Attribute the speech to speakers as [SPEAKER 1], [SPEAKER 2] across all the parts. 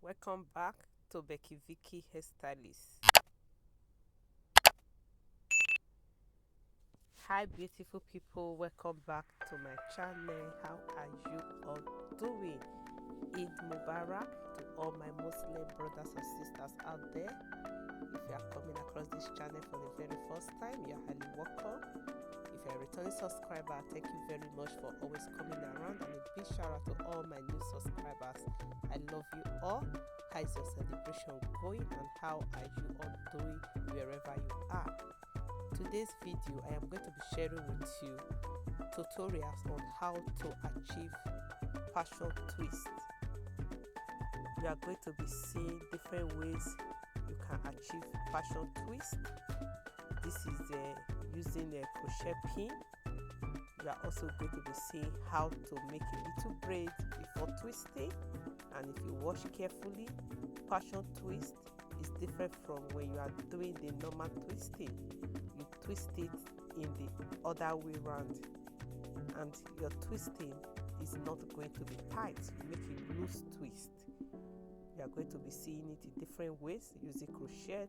[SPEAKER 1] Welcome back to Becky Vicky Hairstylist. Hi beautiful people, welcome back to my channel. How are you all doing? Eid Mubarak to all my Muslim brothers and sisters out there. If you are coming across this channel for the very first time, you're highly welcome. If you're a returning subscriber, thank you very much for always coming around, and a big shout out to all my new subscribers. I love you all. How is your celebration going, and how are you all doing wherever you are? Today's video, I am going to be sharing with you tutorials on how to achieve passion twist. You are going to be seeing different ways you can achieve passion twist. This is using a crochet pin. You are also going to be seeing how to make a little braid before twisting. And if you watch carefully, passion twist is different from when you are doing the normal twisting. You twist it in the other way around, and your twisting is not going to be tight. You make a loose twist. You are going to be seeing it in different ways, using crochet,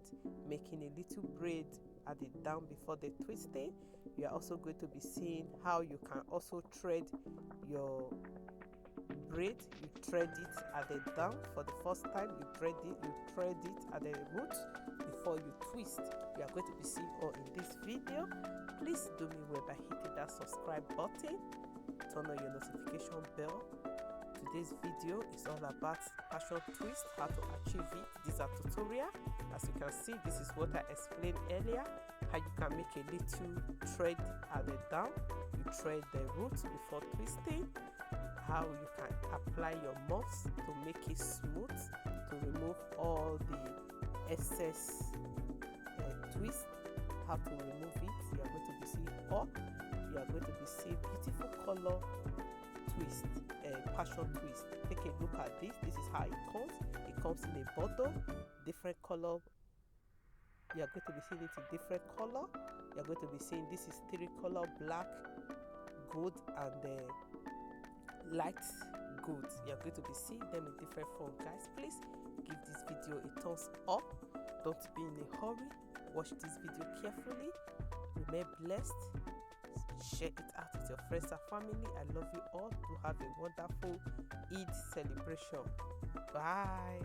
[SPEAKER 1] making a little braid at the down before the twisting. You are also going to be seeing how you can also thread your braid. You thread it at the down for the first time. You thread it at the root before you twist. You are going to be seeing all in this video. Please do me well by hitting that subscribe button, turn on your notification bell. Today's video is all about passion twist, how to achieve it. These are tutorial. As you can see, this is what I explained earlier, how you can make a little thread at the down. You thread the root before twisting, how you can apply your moss to make it smooth, to remove all the excess twist, how to remove it. You are going to be seeing all. You are going to be seeing beautiful color twist, passion twist. Take a look at this. This is how it comes. It comes in a bottle, different color. You are going to be seeing it in different color. You are going to be seeing this is 3 color: black, gold, and light gold. You are going to be seeing them in different form. Guys, please give this video a thumbs up. Don't be in a hurry. Watch this video carefully. Remain blessed. Share it out with your friends and family. I love you all. To have a wonderful Eid celebration. Bye.